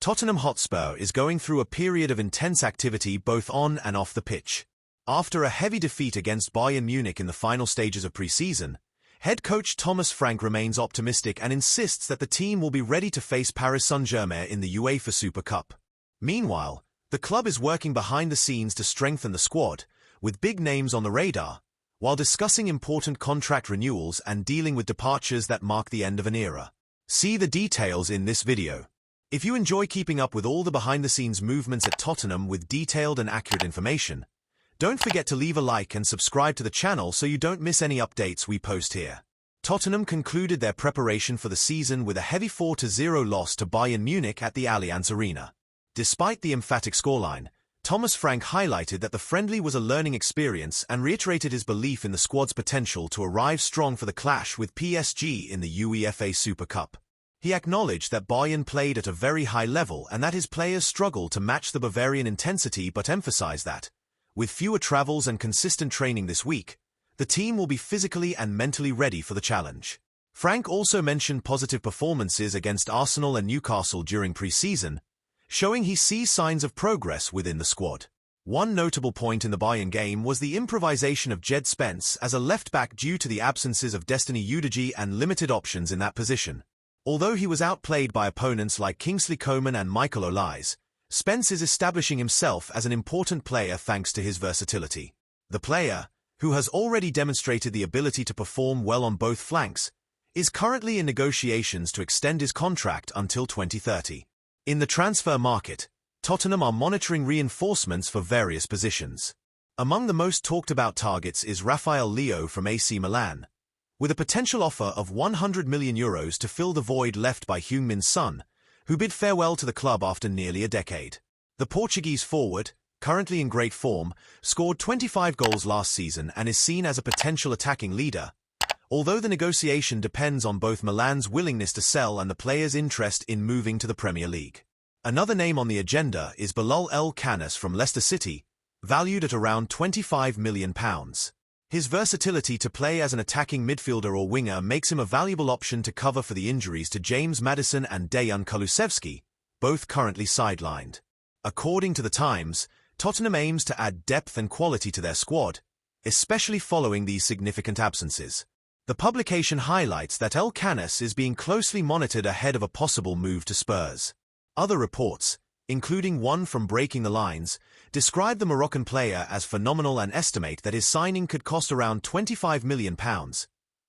Tottenham Hotspur is going through a period of intense activity both on and off the pitch. After a heavy defeat against Bayern Munich in the final stages of pre-season, head coach Thomas Frank remains optimistic and insists that the team will be ready to face Paris Saint-Germain in the UEFA Super Cup. Meanwhile, the club is working behind the scenes to strengthen the squad, with big names on the radar, while discussing important contract renewals and dealing with departures that mark the end of an era. See the details in this video. If you enjoy keeping up with all the behind-the-scenes movements at Tottenham with detailed and accurate information, don't forget to leave a like and subscribe to the channel so you don't miss any updates we post here. Tottenham concluded their preparation for the season with a heavy 4-0 loss to Bayern Munich at the Allianz Arena. Despite the emphatic scoreline, Thomas Frank highlighted that the friendly was a learning experience and reiterated his belief in the squad's potential to arrive strong for the clash with PSG in the UEFA Super Cup. He acknowledged that Bayern played at a very high level and that his players struggled to match the Bavarian intensity, but emphasized that, with fewer travels and consistent training this week, the team will be physically and mentally ready for the challenge. Frank also mentioned positive performances against Arsenal and Newcastle during pre-season, showing he sees signs of progress within the squad. One notable point in the Bayern game was the improvisation of Jed Spence as a left-back due to the absences of Destiny Udogie and limited options in that position. Although he was outplayed by opponents like Kingsley Coman and Michael Olise, Spence is establishing himself as an important player thanks to his versatility. The player, who has already demonstrated the ability to perform well on both flanks, is currently in negotiations to extend his contract until 2030. In the transfer market, Tottenham are monitoring reinforcements for various positions. Among the most talked about targets is Rafael Leao from AC Milan, with a potential offer of €100 million to fill the void left by Heung-min's son, who bid farewell to the club after nearly a decade. The Portuguese forward, currently in great form, scored 25 goals last season and is seen as a potential attacking leader, although the negotiation depends on both Milan's willingness to sell and the player's interest in moving to the Premier League. Another name on the agenda is Bilal El-Khanis from Leicester City, valued at around £25 million. His versatility to play as an attacking midfielder or winger makes him a valuable option to cover for the injuries to James Maddison and Dejan Kulusevski, both currently sidelined. According to the Times, Tottenham aims to add depth and quality to their squad, especially following these significant absences. The publication highlights that El-Khanis is being closely monitored ahead of a possible move to Spurs. Other reports, including one from Breaking the Lines, describe the Moroccan player as phenomenal and estimate that his signing could cost around £25 million,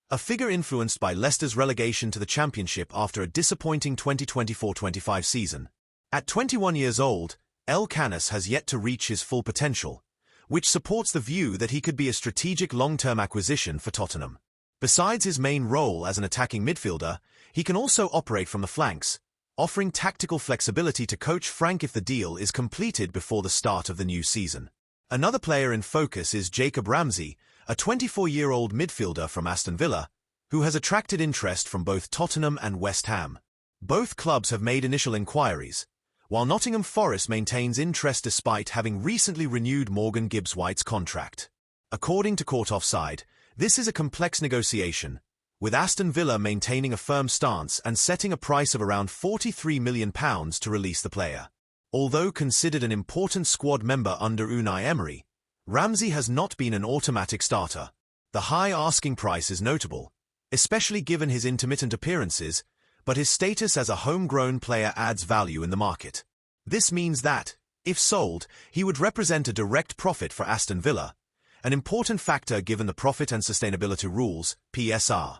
a figure influenced by Leicester's relegation to the Championship after a disappointing 2024-25 season. At 21 years old, El-Khanis has yet to reach his full potential, which supports the view that he could be a strategic long-term acquisition for Tottenham. Besides his main role as an attacking midfielder, he can also operate from the flanks, offering tactical flexibility to coach Frank if the deal is completed before the start of the new season. Another player in focus is Jacob Ramsey, a 24-year-old midfielder from Aston Villa, who has attracted interest from both Tottenham and West Ham. Both clubs have made initial inquiries, while Nottingham Forest maintains interest despite having recently renewed Morgan Gibbs-White's contract. According to Court Offside, this is a complex negotiation, with Aston Villa maintaining a firm stance and setting a price of around £43 million to release the player. Although considered an important squad member under Unai Emery, Ramsey has not been an automatic starter. The high asking price is notable, especially given his intermittent appearances, but his status as a homegrown player adds value in the market. This means that, if sold, he would represent a direct profit for Aston Villa, an important factor given the Profit and Sustainability Rules, PSR.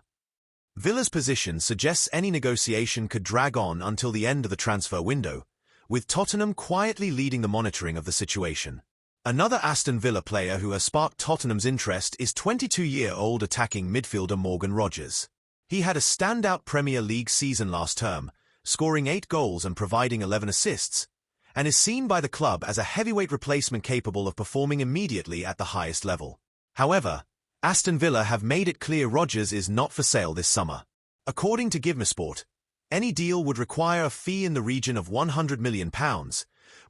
Villa's position suggests any negotiation could drag on until the end of the transfer window, with Tottenham quietly leading the monitoring of the situation. Another Aston Villa player who has sparked Tottenham's interest is 22-year-old attacking midfielder Morgan Rogers. He had a standout Premier League season last term, scoring 8 goals and providing 11 assists, and is seen by the club as a heavyweight replacement capable of performing immediately at the highest level. However, Aston Villa have made it clear Rodgers is not for sale this summer. According to GiveMeSport, any deal would require a fee in the region of £100 million,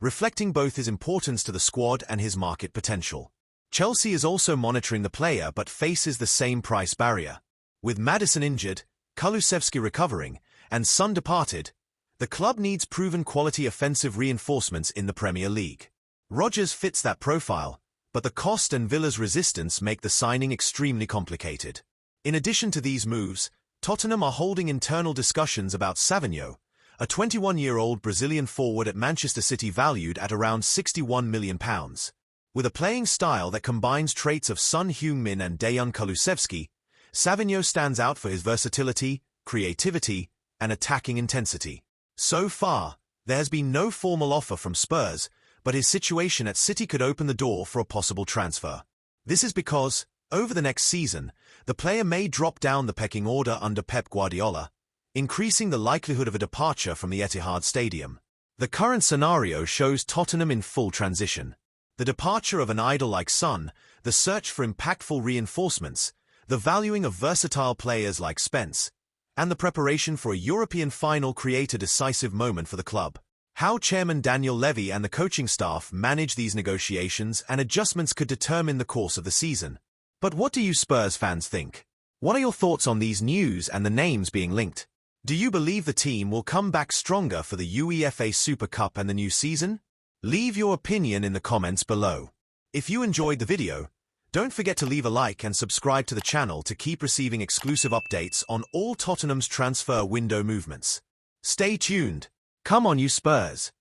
reflecting both his importance to the squad and his market potential. Chelsea is also monitoring the player but faces the same price barrier. With Maddison injured, Kulusevski recovering, and Son departed, The club needs proven quality offensive reinforcements in the Premier League. Rodgers fits that profile, but the cost and Villa's resistance make the signing extremely complicated. In addition to these moves, Tottenham are holding internal discussions about Savinho, a 21-year-old Brazilian forward at Manchester City valued at around £61 million. With a playing style that combines traits of Son Heung-min and Dejan Kulusevski, Savinho stands out for his versatility, creativity, and attacking intensity. So far, there has been no formal offer from Spurs, but his situation at City could open the door for a possible transfer. This is because, over the next season, the player may drop down the pecking order under Pep Guardiola, increasing the likelihood of a departure from the Etihad Stadium. The current scenario shows Tottenham in full transition. The departure of an idol like Son, the search for impactful reinforcements, the valuing of versatile players like Spence, and the preparation for a European final create a decisive moment for the club. How Chairman Daniel Levy and the coaching staff manage these negotiations and adjustments could determine the course of the season. But what do you Spurs fans think? What are your thoughts on these news and the names being linked? Do you believe the team will come back stronger for the UEFA Super Cup and the new season? Leave your opinion in the comments below. If you enjoyed the video, don't forget to leave a like and subscribe to the channel to keep receiving exclusive updates on all Tottenham's transfer window movements. Stay tuned. Come on, you Spurs.